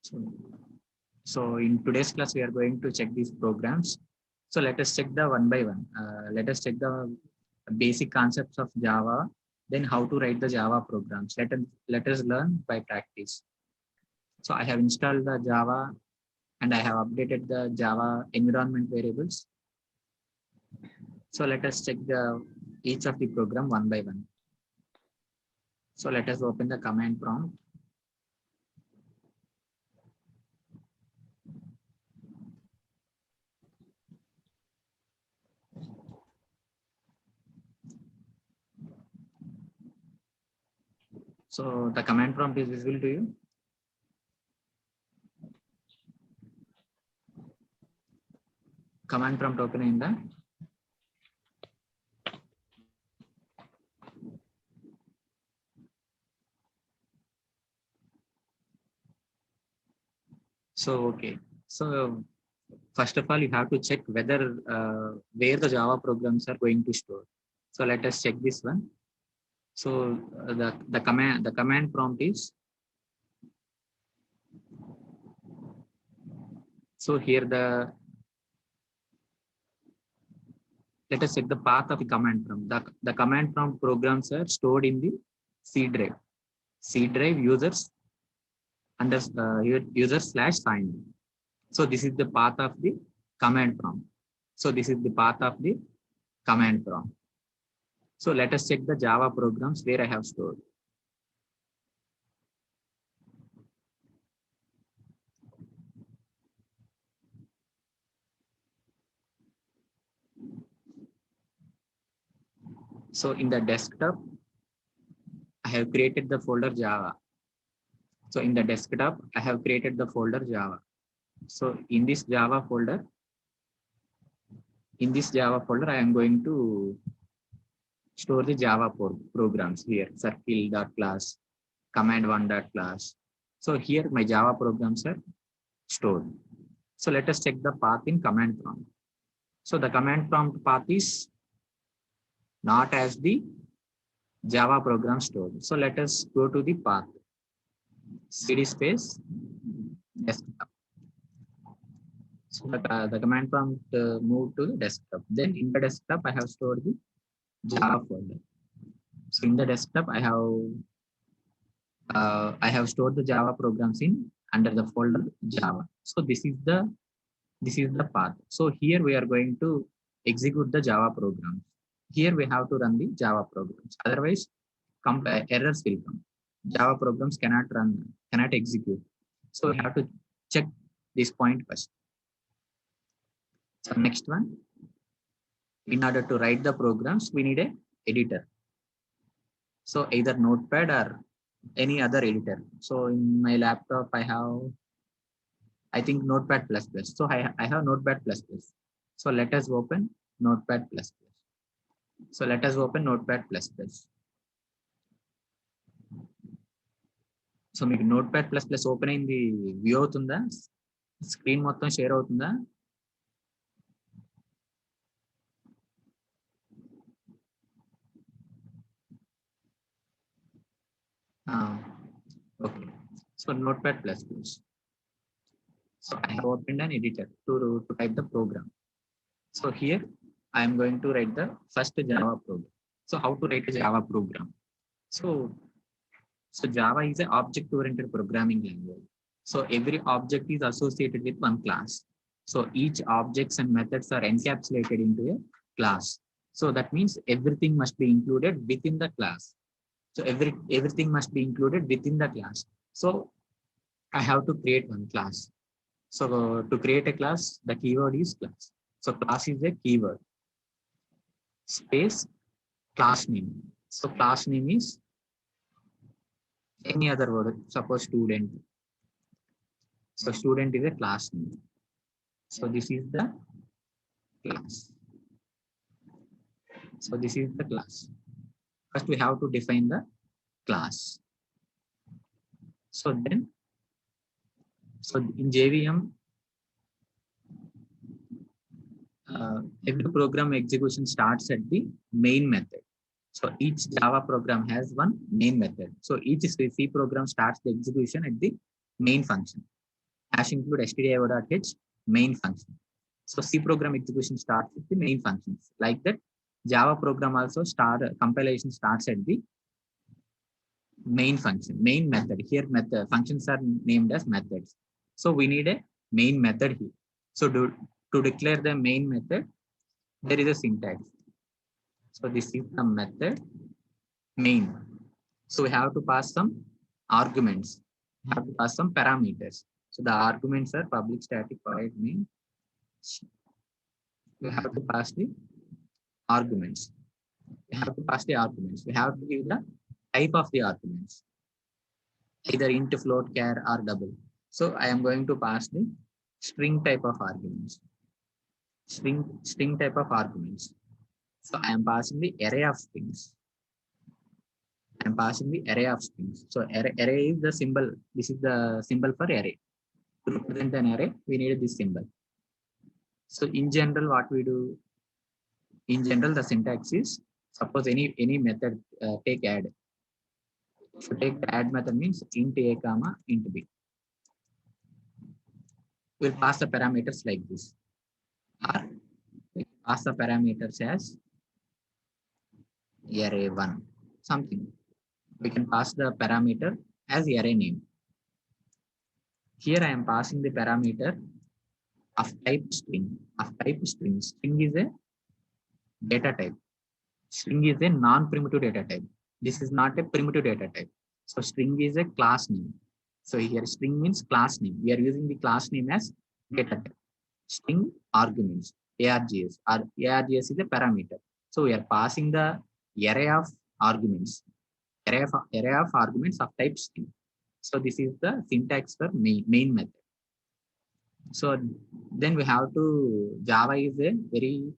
So, so in today's class, we are going to check these programs. So let us check the one by one. Let us check the basic concepts of Java, then how to write the Java programs. Let us learn by practice. So I have installed the Java and I have updated the Java environment variables. So let us check each of the program one by one. So let us open the command prompt. So the command prompt is visible to you. Command prompt open in the. So okay. So first of all, you have to check whether where the Java programs are going to store. So let us check this one. So the command prompt is. So here let us check the path of the command prompt. The command prompt programs are stored in the C drive. C drive users under user/sign. So this is the path of the command prompt. So this is the path of the command prompt. So let us check the Java programs where I have stored. So in the desktop, I have created the folder Java. So in the desktop, I have created the folder Java. So in this Java folder, I am going to store the Java programs here, circle.class, command1.class. So here my Java programs are stored. So let us check the path in command prompt. So the command prompt path is not as the Java program stored. So let us go to the path. cd space desktop. So the command prompt move to the desktop. Then in the desktop, I have stored the Java folder. So in the desktop, I have stored the Java programs in under the folder Java. So this is the path. So here we are going to execute the Java programs. Here we have to run the Java programs. Otherwise, errors will come. Java programs cannot run, cannot execute. So we have to check this point first. So next one, in order to write the programs, we need a editor. So either Notepad or any other editor. So in my laptop, I think Notepad++. So I have Notepad++. So let us open Notepad++. So let us open Notepad++. So మీకు Notepad++ open అయింది view అవుతుందా? Screen మొత్తం share అవుతుందా? Okay. So Notepad++. So I have opened an editor to type the program. So here I am going to write the first Java program. So how to write a Java program? So Java is an object-oriented programming language. So every object is associated with one class. So each objects and methods are encapsulated into a class. So that means everything must be included within the class. So everything must be included within the class. So I have to create one class. So to create a class, the keyword is class. So class is a keyword. Space class name. So class name is any other word, suppose student. So student is a class name. So this is the class. So this is the class. First we have to define the class. So then, so in JVM, every program execution starts at the main method. So each Java program has one main method. So each C program starts the execution at the main function. hash include stdio.h main function. So C program execution starts with the main functions. Like that, Java program also compilation starts at the main function, main method. Here method functions are named as methods. So we need a main method here. So to declare the main method, there is a syntax. So this is the method main. So we have to pass some arguments. We have to pass some parameters. So the arguments are public static void main. We have to pass the arguments. We have to pass the arguments. We have to give the type of the arguments, either int, float, char, or double. So I am going to pass the string type of arguments. String type of arguments. So I am passing the array of strings. I am passing the array of strings. So array is the symbol. This is the symbol for array. To represent an array, we need this symbol. So in general, what we do, in general, the syntax is, suppose any method, take add. So take the add method means int a comma int b. We'll pass the parameters like this. Or we pass the parameters as array1, something. We can pass the parameter as array name. Here I am passing the parameter of type string. String is a data type. String is a non-primitive data type. This is not a primitive data type. So string is a class name. So here string means class name. We are using the class name as data type. String arguments, args. Args is a parameter. So we are passing the array of arguments. Array of arguments of type string. So this is the syntax for main method. So then we have to, Java is a very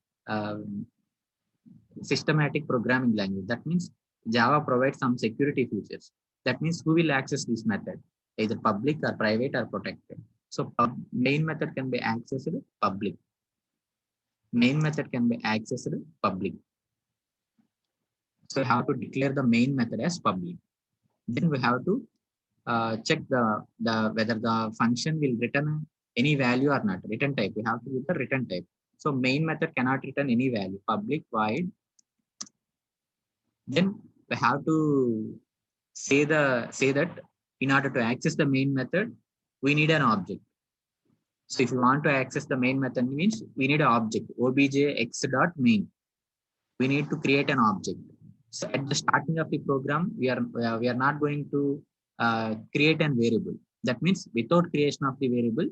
systematic programming language. That means Java provides some security features. That means who will access this method, either public or private or protected. So main method can be accessed public. Main method can be accessed public. So we have to declare the main method as public. Then we have to check whether the function will return any value or not. Return type. We have to use the return type. So main method cannot return any value. Public void. Then we have to say that in order to access the main method, we need an object. So if you want to access the main method, means we need an object, obj x.main. We need to create an object. So at the starting of the program, we are not going to create a variable. That means without creation of the variable,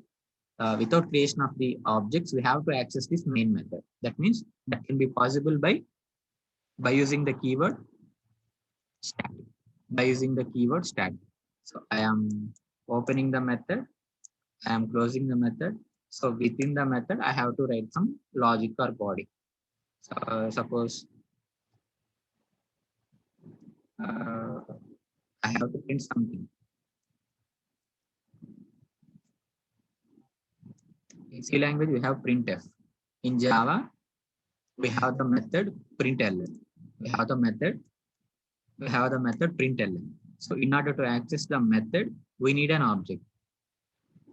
without creation of the objects, we have to access this main method. That means that can be possible by using the keyword static. By using the keyword static. So I am opening the method. I am closing the method. So within the method, I have to write some logic or body. So suppose I have to print something. In C language, we have printf. In Java, we have the method println. We have the method println. So in order to access the method, we need an object.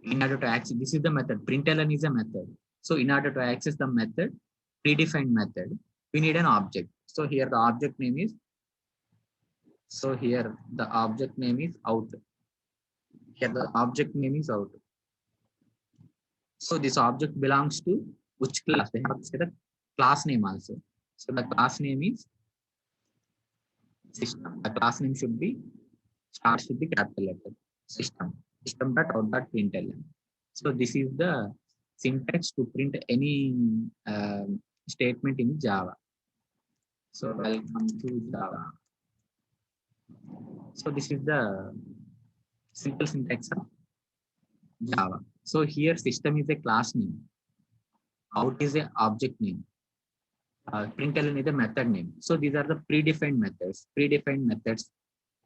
In order to access, this is the method. Println is a method. So in order to access the method, predefined method, we need an object. So here the object name is, out. Here the object name is out. So this object belongs to which class? We have to say the class name also. So the class name is system. The class name should be starts with the capital letter. System.out.println. So this is the syntax to print any statement in Java. So welcome to Java. So this is the simple syntax of Java. So here system is a class name. Out is a object name. Println is a method name. So these are the predefined methods. Predefined methods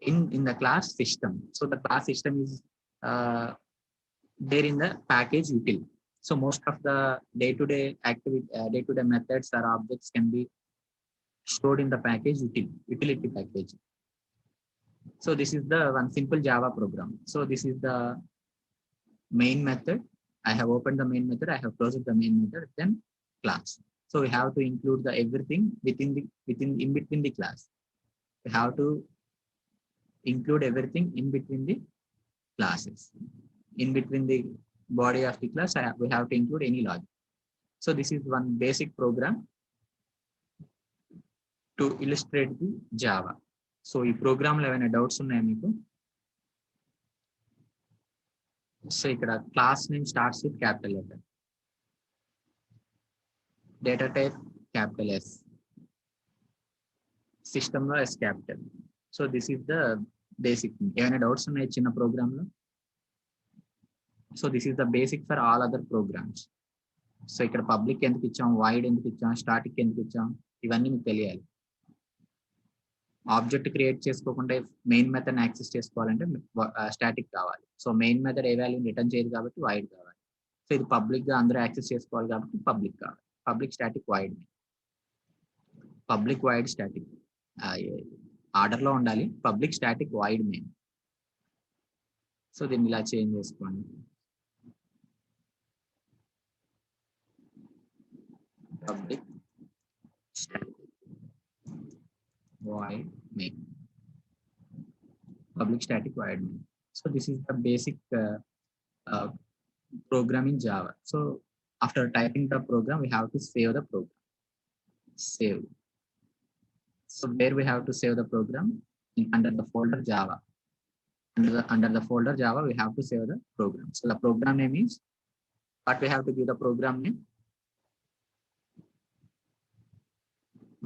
in the class system. So the class system is there in the package util. So most of the day-to-day activity, day-to-day methods or objects can be stored in the package utility package. So this is the one simple Java program. So this is the main method. I have opened the main method. I have closed the main method. Then class. So we have to include the everything in between the class. We have to include everything in between the classes. In between the body of the class, we have to include any logic. So this is one basic program to illustrate the Java. So ఈ program లో ఏమైనా doubts ఉన్నాయా మీకు? So ఇక్కడ class name starts with capital letter, data type capital S, system లో S capital. So this is the basic. ఏమైనా doubts ఉన్నాయి చిన్న ప్రోగ్రామ్ లో? So this is the basic for all other programs. సో ఇక్కడ పబ్లిక్ ఎందుకు ఇచ్చాం, వైడ్ ఎందుకు ఇచ్చాం, స్టాటిక్ ఎందుకు ఇచ్చాం, ఇవన్నీ మీకు తెలియాలి. ఆబ్జెక్ట్ క్రియేట్ చేసుకోకుండా మెయిన్ మెథడ్ యాక్సెస్ చేసుకోవాలంటే స్టాటిక్ కావాలి. సో మెయిన్ మెథడ్ ఏ వాల్యూ రిటర్న్ చేయదు కాబట్టి వైడ్ కావాలి. సో ఇది పబ్లిక్ గా అందరూ యాక్సెస్ చేసుకోవాలి కాబట్టి పబ్లిక్ కావాలి. Public static wide, public wide static order లో ఉండాలి. Public static wide main. So దీన్ని ఇలా చేంజ్ చేసుకోండి. Public static void main. Public static void main. So this is the basic program in Java. So after typing the program, we have to save the program. Save. So where we have to save the program? Under the folder Java. Under the folder Java, we have to save the program. So the program name is, what we have to give the program name?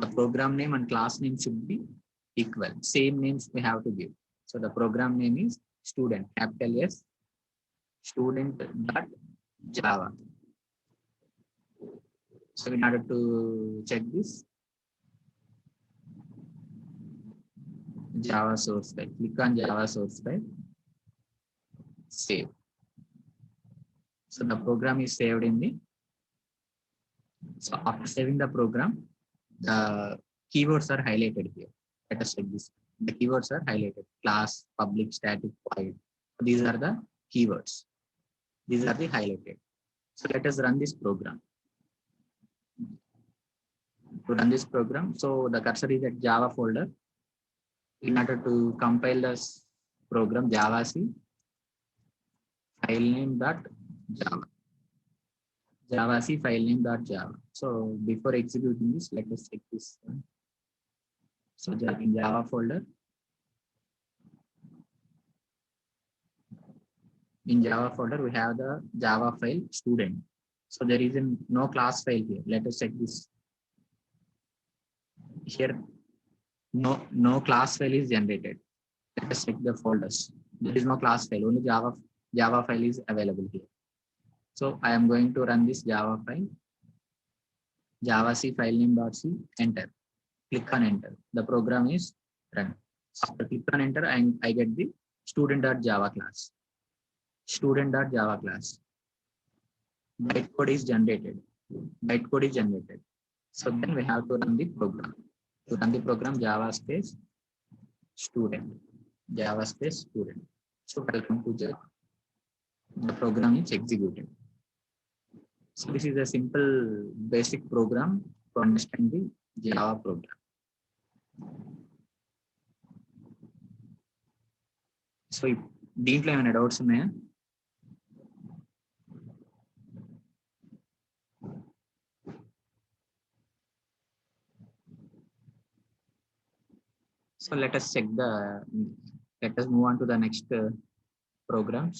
The program name and class name should be equal. Same names we have to give. So the program name is student, capital S, student.java. So in order to check this, Java source file, click on Java source file, save. So the program is saved in the, so after saving the program, the keywords are highlighted here. Let us check this. The keywords are highlighted: class, public, static, void. These are the keywords. These are the highlighted. So let us run this program. To run this program, so the cursor is at Java folder. In order to compile this program, Java C file name dot Java. Java C file name dot Java. So before executing this, let us check this. So in Java folder, we have the Java file student. So there is no class file here. Let us check this. Here, no class file is generated. Let us check the folders. There is no class file. Only Java file is available here. So I am going to run this Java file, Java C file name dot C, enter. Click on enter. The program is run. After click on enter, I get the student.java class. Student.java class. Bytecode is generated. So then we have to run the program. To run the program, Java space student. Java space student. So welcome to Java. The program is executed. So this is a simple basic program to understand the Java program. So దీంట్లో ఏమైనా doubts ఉన్నాయా? So let us move on to the next programs.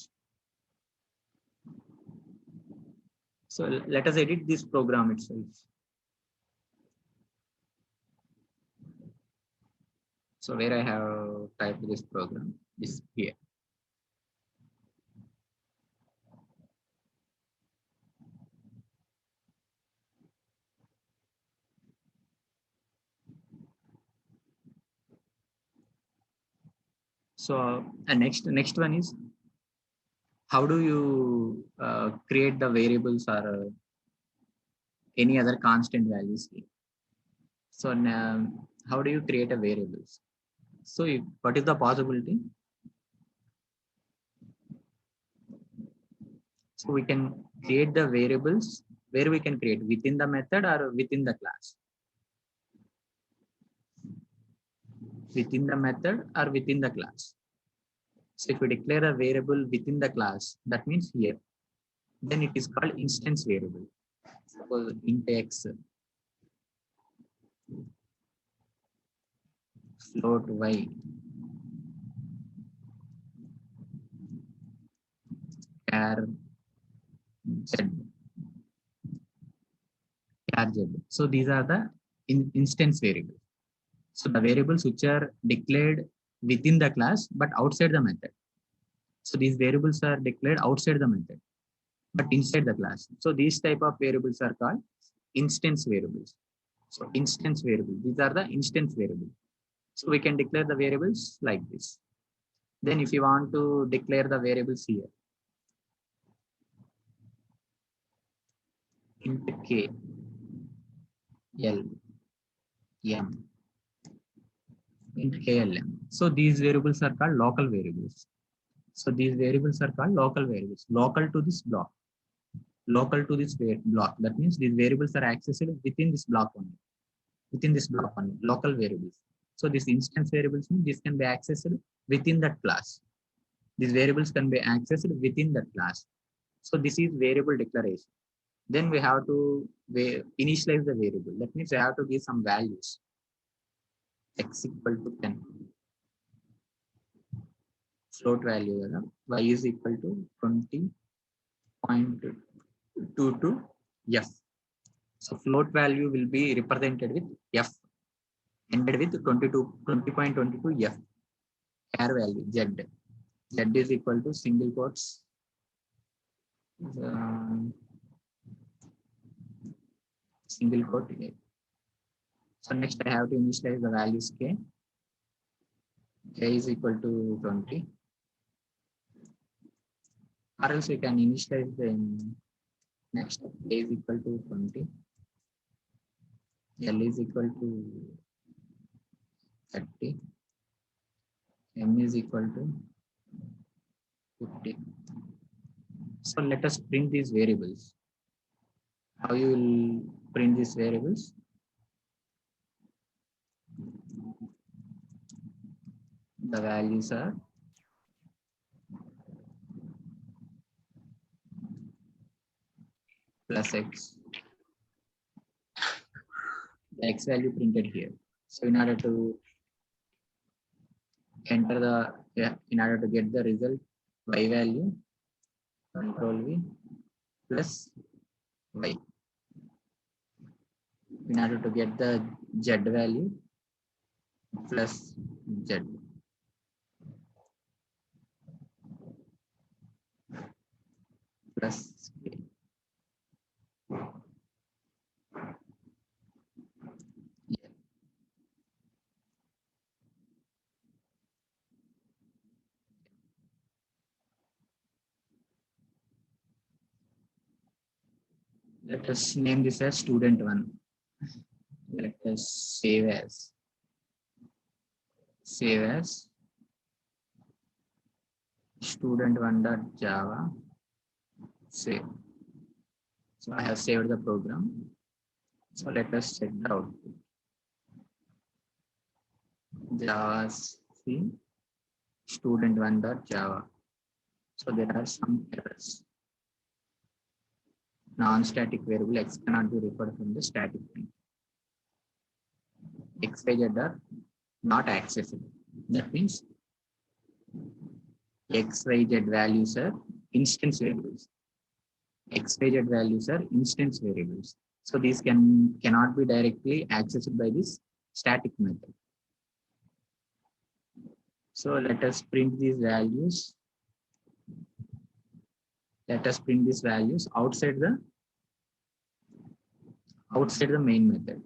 So let us edit this program itself. So where I have typed this program is here. So next one is, how do you create the variables or any other constant values here? So how do you create a variables? So what is the possibility? So we can create the variables where we can create within the method or within the class, within the method or within the class. So if we declare a variable within the class, that means here, then it is called instance variable. Suppose int x, float y, char z, char z. So these are the instance variables. So the variables which are declared within the class but outside the method. So these variables are declared outside the method but inside the class. So these type of variables are called instance variables. So instance variables, these are the instance variables. So we can declare the variables like this. Then if you want to declare the variables here, int k, l, m, int klm. So these variables are called local variables. So these variables are called local variables, local to this block, local to this block. That means these variables are accessible within this block only, within this block only, local variables. So these instance variables, this can be accessed within that class. These variables can be accessed within that class. So this is variable declaration. Then we have to initialize the variable. That means we have to give some values. X equal to 10. Float value, y is equal to 20.22 f. So float value will be represented with f, ended with 20.22 f. Char value z. Z is equal to single quotes. Single quote. So next I have to initialize the values k. K is equal to 20. Or else we can initialize the next k is equal to 20. L is equal to 30. M is equal to 50. So let us print these variables. How you will print these variables? The values are plus x. The x value printed here. So in order to enter in order to get the result, y value, control V plus y. In order to get the z value, plus z. Plus k. Yeah. Let us name this as student one. Let us save as student one.java. Save. So I have saved the program. So let us check the output. Java C student one.java. So there are some errors. Non-static variable x cannot be referred from the static point. X, Y, Z are not accessible. That means X, Y, Z values are instance variables. X, Y, Z values are instance variables. So these cannot be directly accessed by this static method. So let us print these values. Let us print these values outside the main method.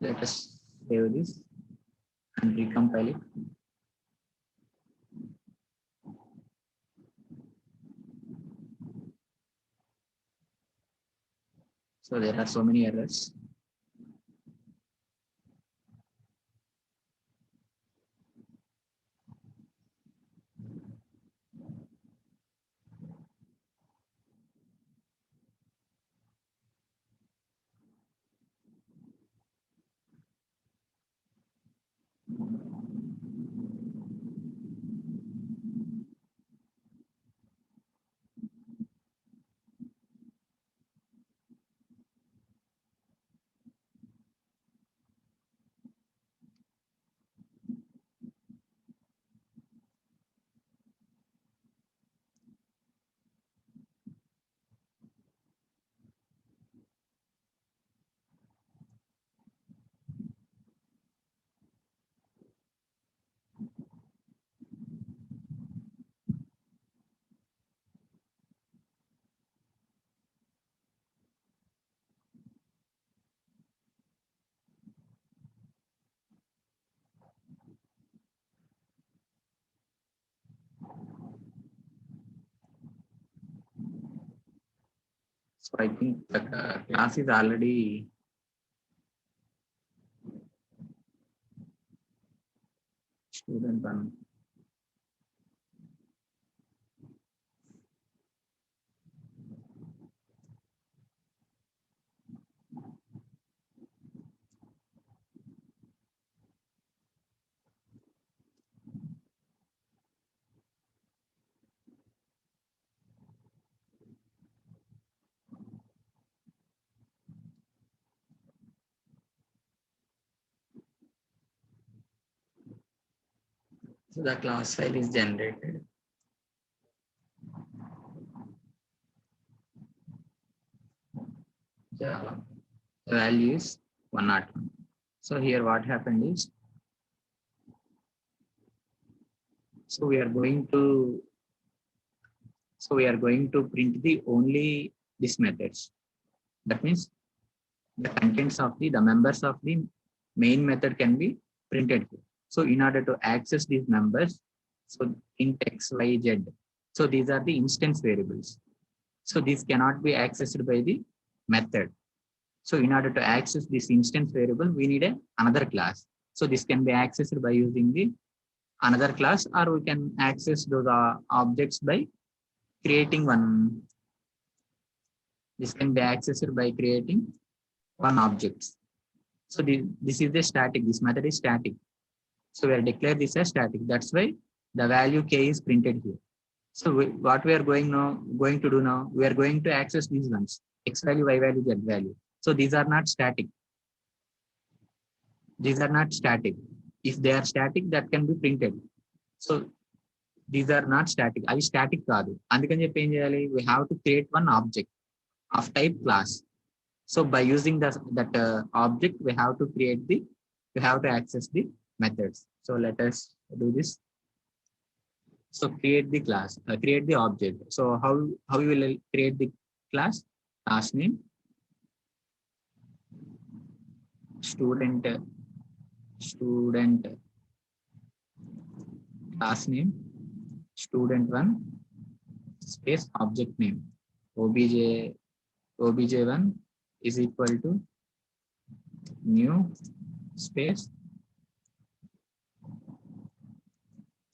Let us save this and recompile it. So there are so many errors. So I think the class is already student one. So the class file is generated. The value is 101. So here what happened is, so we are going to print the only these methods. That means the contents of the members of the main method can be printed here. So in order to access these members, so int x, y, z. So these are the instance variables. So these cannot be accessed by the method. So in order to access this instance variable, we need another class. So this can be accessed by using the another class, or we can access those objects by creating one. This can be accessed by creating one object. So this is the static. This method is static. So we are declare this as static. That's why the value k is printed here. So what we are going to do now, we are going to access these ones: x value, y value, z value. So these are not static. These are not static. If they are static, that can be printed. So these are not static. I static కాదు. అందుకని చెప్పి ఏం చేయాలి? We have to create one object of type class. So by using that object, we have to access the methods. So let us do this. So create the class, create the object. So how you will create the class? Class name, student class name, student1 space object name, obj1 is equal to new space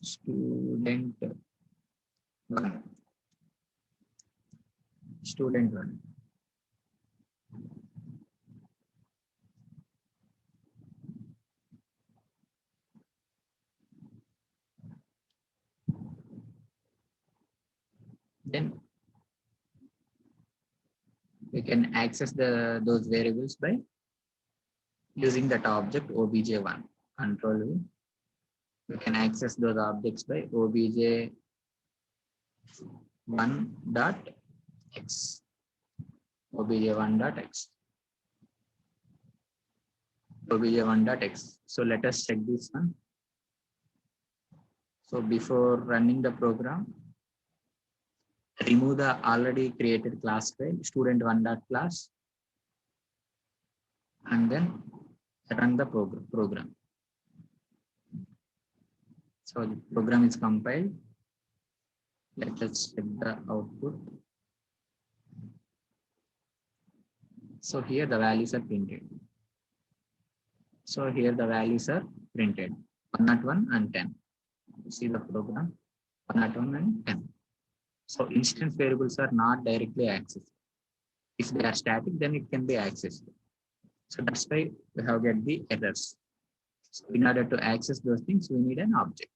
student1. Then we can access those variables by using that object obj1. Control V. We can access those objects by obj1.x. obj1.x. obj1.x. So let us check this one. So before running the program, remove the already created class file student1.class and then run the program. So the program is compiled. Let us check the output. So here the values are printed. So here the values are printed 101 and 10. See the program 101 and 10. So instance variables are not directly accessed. If they are static, then it can be accessed. So that's why we have get the errors. So in order to access those things, we need an object.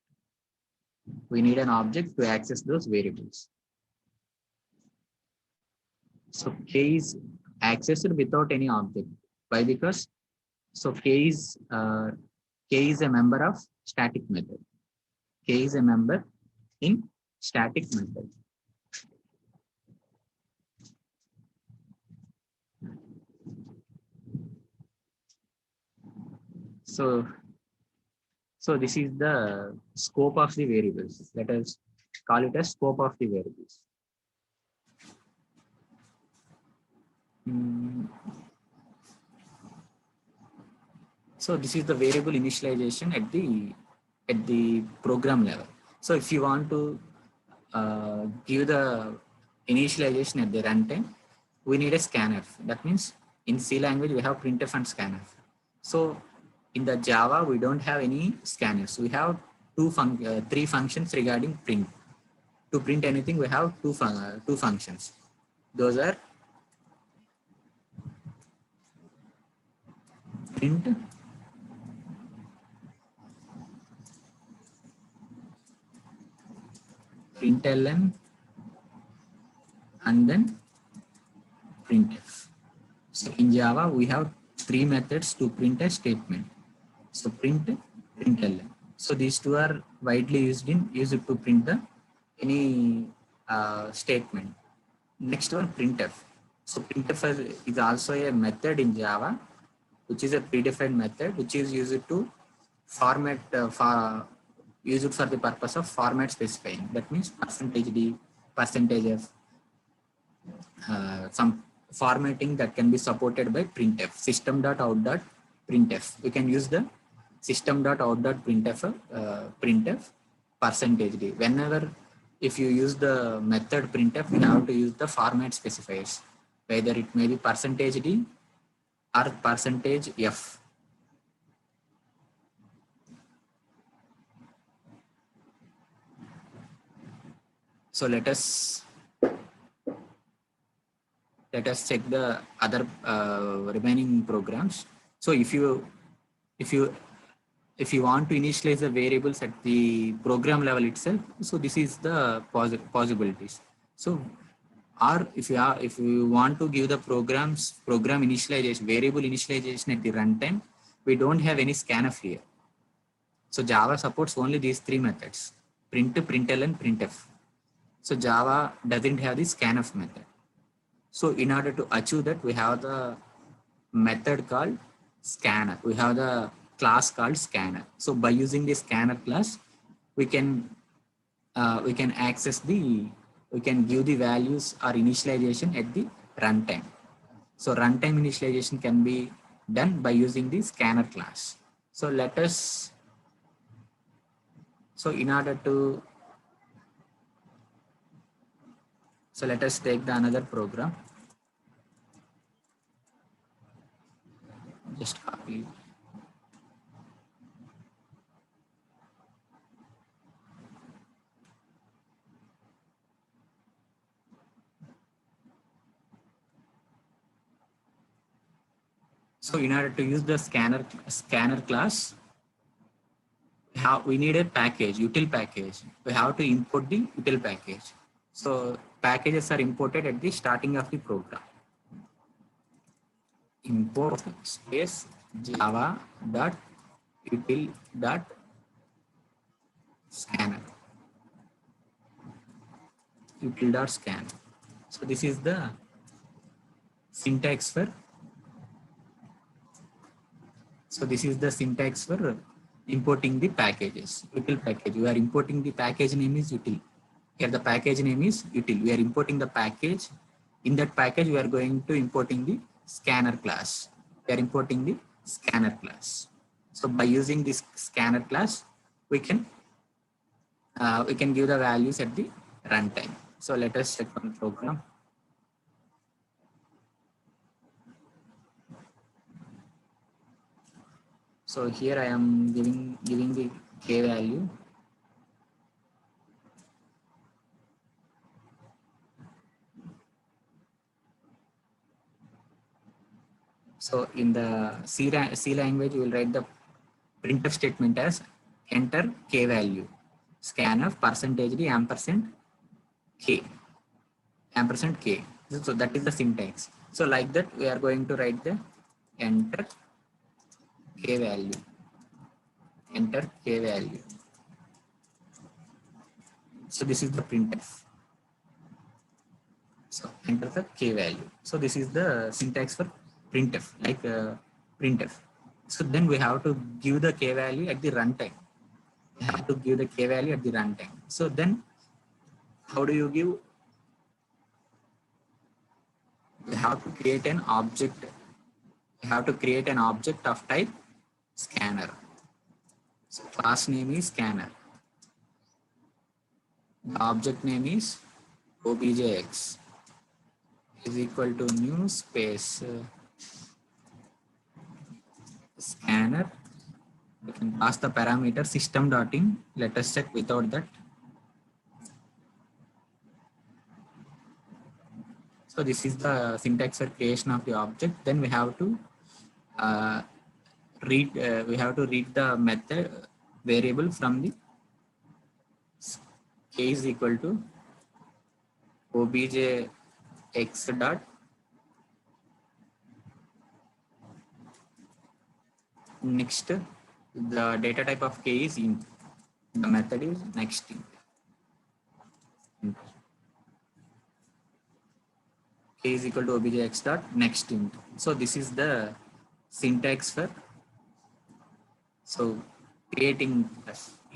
We need an object to access those variables. So K is accessed without any object. Why? Because so K is a member of static method. K is a member in static method. So this is the scope of the variables. Let us call it as scope of the variables. So this is the variable initialization at the program level. So if you want to give the initialization at the runtime, we need a scanf. That means in C language we have printf and scanf. So in the Java we don't have any scanfs. We have three functions regarding print. To print anything, we have two functions. Those are print println and then printf. So in Java we have three methods to print a statement. So print, println. So these two are widely used to print the any statement. Next one, printf. So printf is also a method in Java, which is a predefined method which is used to format used for the purpose of format specifying. That means %d, %f, some formatting that can be supported by printf. System.out.printf. We can use the system.out.printf printf %d. Whenever if you use the method printf, we have to use the format specifiers, whether it may be %d or %f. So let us check the other remaining programs. So if you want to initialize the variables at the program level itself, so this is the possibilities. So or if you want to give the program initialization, variable initialization at the runtime, we don't have any scanf here. So Java supports only these three methods: print, println, and printf. So Java doesn't have the scanf method. So in order to achieve that, we have the method called scanner. We have the class called scanner. So by using the scanner class, we can access we can give the values or initialization at the runtime. So runtime initialization can be done by using the scanner class. So let us take the another program. Just copy. So in order to use the scanner class, we need a package, util package. We have to import the util package. So packages are imported at the starting of the program. Import space java dot util dot scanner. Util dot scan. So this is the syntax for. So this is the syntax for importing the packages. Util package. We are importing the package name is util. Here the package name is util. We are importing the package. In that package, we are going to importing the scanner class. We are importing the scanner class. So by using this scanner class, we can give the values at the runtime. So let us check on the program. So here I am giving the k value. So in the C language, we will write the printf statement as enter k value, scanf percentage d ampersand k, ampersand k. So that is the syntax. So like that we are going to write the enter k value, enter k value. So this is the printf. So enter the k value. So this is the syntax for printf, like printf. So then we have to give the k value at the runtime. We have to give the k value at the runtime. So then how do you give? We have to create an object. We have to create an object of type scanner. So class name is scanner. The object name is objx is equal to new space scanner. We can pass the parameter system.in. Let us check without that. So this is the syntax for creation of the object. Then we have to read. We have to read the method variable from the k is equal to obj x dot next. The data type of k is int. The method is next int. K is equal to obj x dot next int. So this is the syntax for creating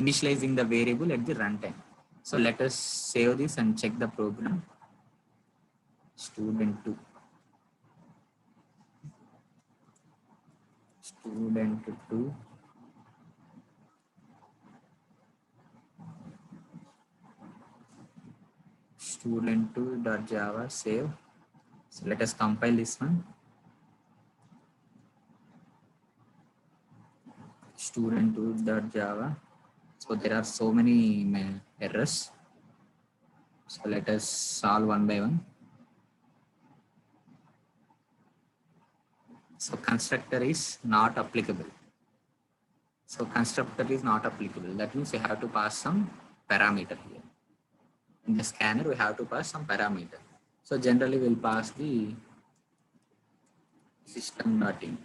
initializing the variable at the runtime. So let us save this and check the program. Student 2. Student 2. Student 2.java save. So let us compile this one. Student 2.java. So there are so many errors. So let us solve one by one. So constructor is not applicable. So constructor is not applicable. That means we have to pass some parameter here. In the scanner, we have to pass some parameter. So generally we'll pass the system.in.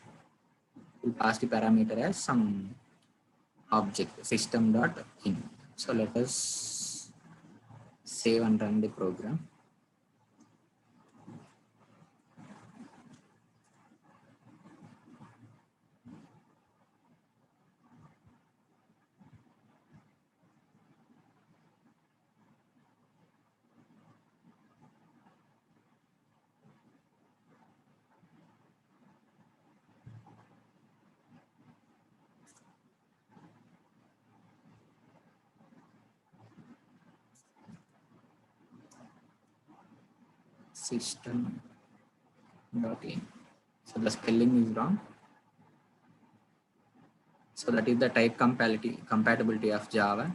We'll pass the parameter as some object system.in. So let us save and run the program. System.in. So the spelling is wrong. So that is the type compatibility of Java.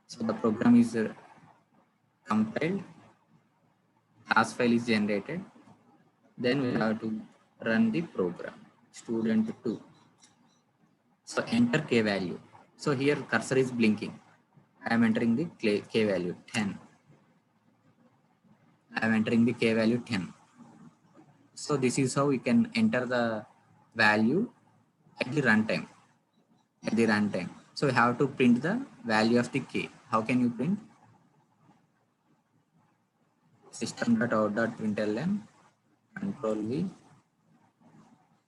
So the program is compiled, class file is generated. Then we have to run the program. Student 2. So enter k value. So here cursor is blinking. I am entering the k value 10. I am entering the k value 10. So this is how we can enter the value at the runtime. At the runtime. So we have to print the value of the k. How can you print? System.out.println control V.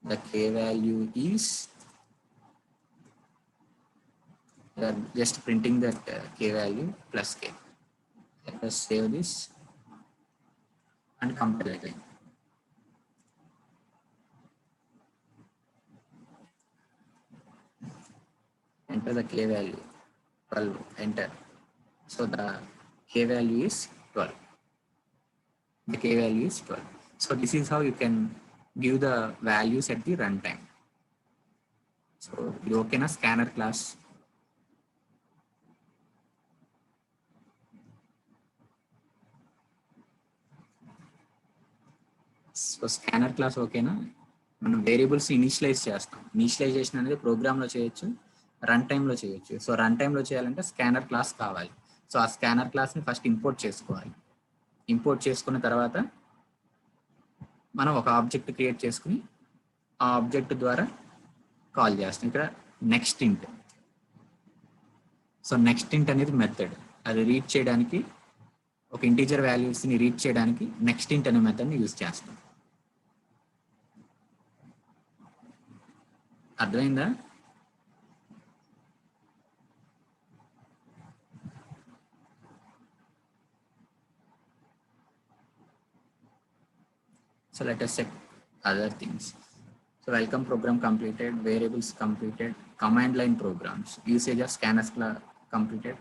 The k value is just printing that k value plus k. Let us save this and compile again. Enter the k value 12. Enter. So the k value is 12. The k value is 12. So this is how you can give the values at the runtime. So you okay na scanner class? So scanner class okay na? మనం variables initialise చేస్తాం. Initialisation అనేది ప్రోగ్రామ్లో చేయొచ్చు, run టైంలో చేయొచ్చు. So run టైంలో చేయాలంటే scanner class కావాలి. సో ఆ స్కానర్ క్లాస్ని ఫస్ట్ ఇంపోర్ట్ చేసుకోవాలి. ఇంపోర్ట్ చేసుకున్న తర్వాత మనం ఒక ఆబ్జెక్ట్ క్రియేట్ చేసుకుని ఆ ఆబ్జెక్ట్ ద్వారా కాల్ చేస్తాం. ఇక్కడ నెక్స్ట్ ఇంట్. సో నెక్స్ట్ ఇంట్ అనేది మెథడ్. అది రీడ్ చేయడానికి, ఒక ఇంటీజర్ వాల్యూస్ని రీడ్ చేయడానికి నెక్స్ట్ ఇంట్ అనే మెథడ్ని యూజ్ చేస్తాం. అర్థమైందా? So let us check other things. So welcome program completed, variables completed, command line programs, usage of scanners completed,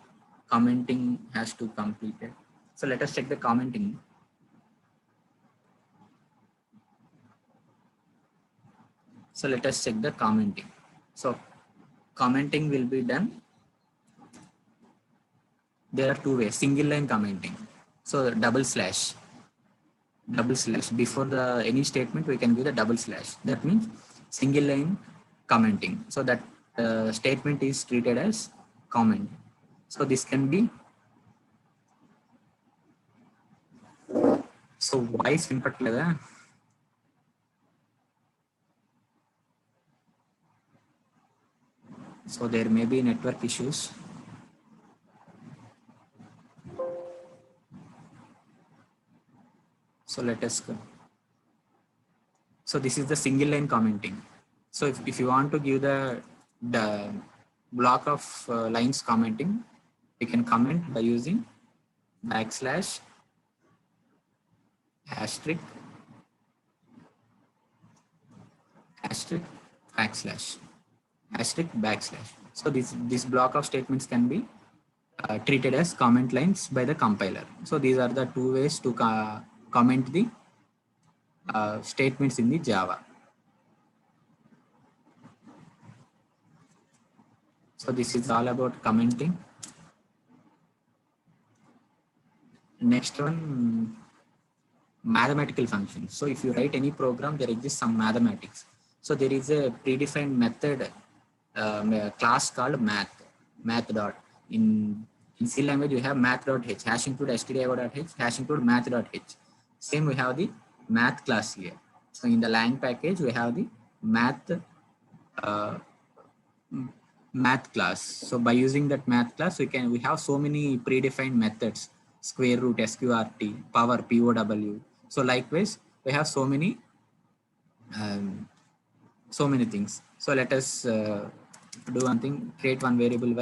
commenting has to completed. So let us check the commenting. So let us check the commenting. So commenting will be done. There are two ways: single line commenting. So double slash before the any statement we can give the double slash. That means single line commenting. So that statement is treated as comment. So this can be. So voice input leda. So there may be network issues. So let us go. So this is the single line commenting. So if you want to give the block of lines commenting, we can comment by using backslash, asterisk, backslash, backslash. So this block of statements can be treated as comment lines by the compiler. So these are the two ways to comment the statements in the Java. So this is all about commenting. Next one, mathematical functions. So if you write any program, there exists some mathematics. So there is a predefined method class called math dot. In C language, you have math.h, hash include stdio.h, hash include math.h. Same we have the math class here. So in the lang package, we have the math class. So by using that math class, we have so many predefined methods: square root, sqrt, power, pow. So likewise, we have so many things. So let us do one thing: create one variable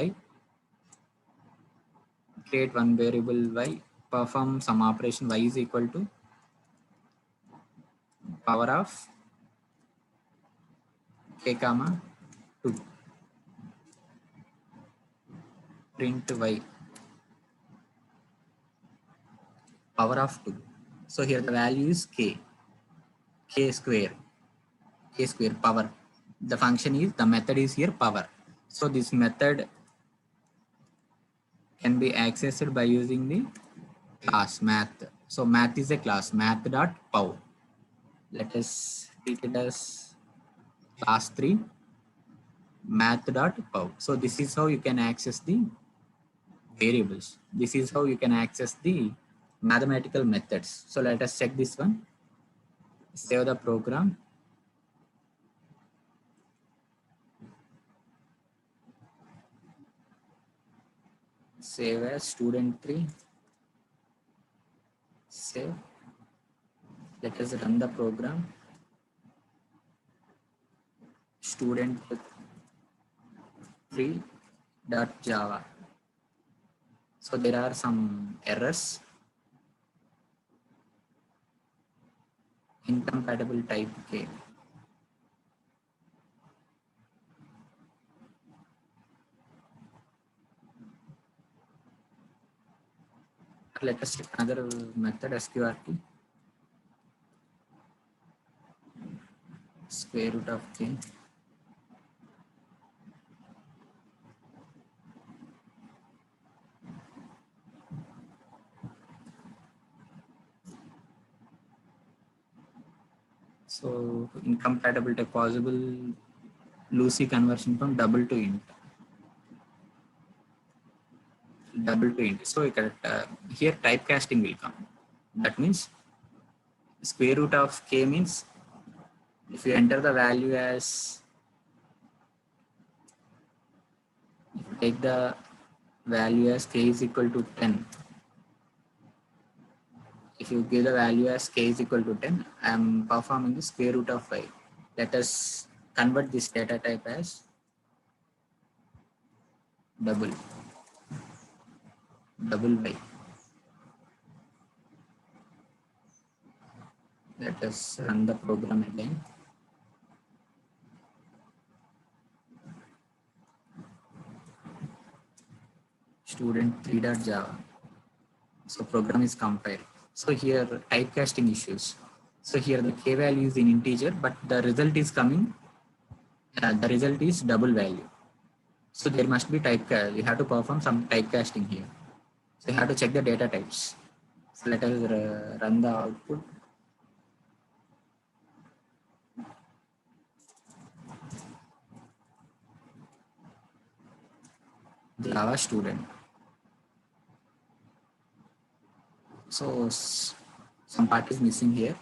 y, perform some operation. Y is equal to power of k comma 2. Print y, power of 2. So here the value is k square power. The function is, the method is here power. So this method can be accessed by using the class math. So math is a class, math.pow. Let us treat it as class 3 math.pow. So this is how you can access the variables. This is how you can access the mathematical methods. So let us check this one. Save the program. Save as student3. Save. Let us run the program. student3.java. So there are some errors. Incompatible type K. Let us check another method, sqrt, square root of k. So So incompatibility possible loosey conversion from double to int. So here typecasting will come. That means square root of k means if you enter the value as, if you take the value as k is equal to 10, if you give the value as k is equal to 10, I am performing the square root of 5. Let us convert this data type as double y. Let us run the program again. Student3.java. So program is compiled. So here typecasting issues. So here the k value is in integer, but the result is coming. The result is double value. So there must be typecast. You have to perform some typecasting here. So you have to check the data types. So let us run the output. Java student. So some part is missing here.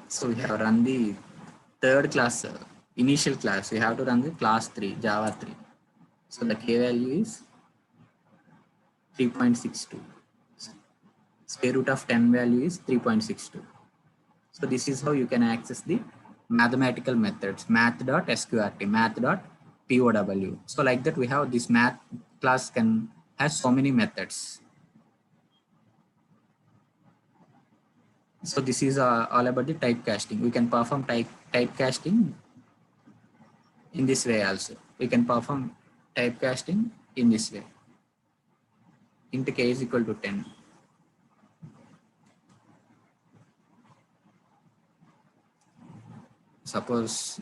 So we have run the third class, initial class. We have to run the class 3, Java 3. So the k value is 3.62. Square root of 10 value is 3.62. So this is how you can access the mathematical methods, math.sqrt, math.pow. So like that we have this math class has so many methods. So this is all about the typecasting. We can perform typecasting in this way also. We can perform typecasting in this way. Int k is equal to 10. Suppose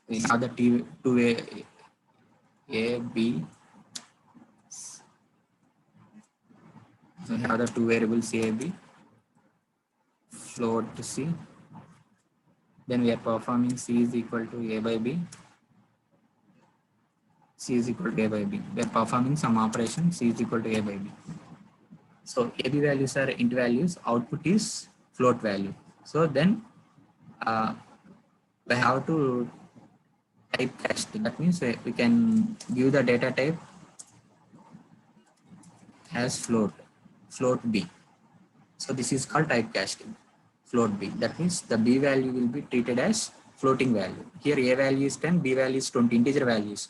we have the two-way A, B. So we have the two variables A, B, float to C. Then we are performing C is equal to A by B. C is equal to A by B. We are performing some operation, C is equal to A by B. So AB values are int values, output is float value. So then we have to typecast. That means we can give the data type as float B. So this is called typecasting, float B. That means the B value will be treated as floating value. Here A value is 10, B value is 20, integer values.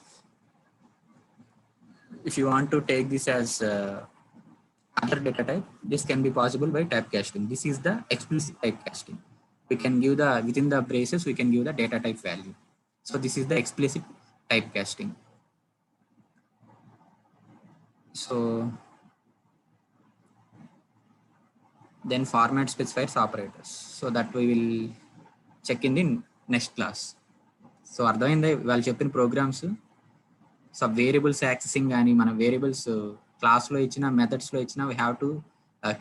If you want to take this as other data type, this can be possible by typecasting. This is the explicit typecasting. We can give within the braces, we can give the data type value. So this is the explicit typecasting. So then format specifiers operators. So that we will check in the next class. So అర్థమైందా వాళ్ళు చెప్పిన programmes. So variables accessing కానీ మన variables క్లాస్లో ఇచ్చిన మెథడ్స్లో ఇచ్చిన we have to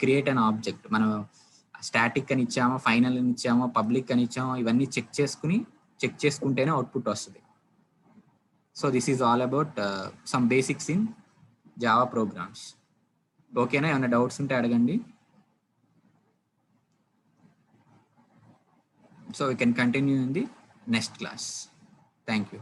create an object. మనం static అని ఇచ్చామో, ఫైనల్ అని ఇచ్చామో, పబ్లిక్ అని ఇచ్చామో, ఇవన్నీ చెక్ చేసుకుంటేనే అవుట్పుట్ వస్తుంది. So this is all about some basics in Java programmes. ఓకేనా? ఏమైనా డౌట్స్ ఉంటే అడగండి. So we can continue in the next class. Thank you.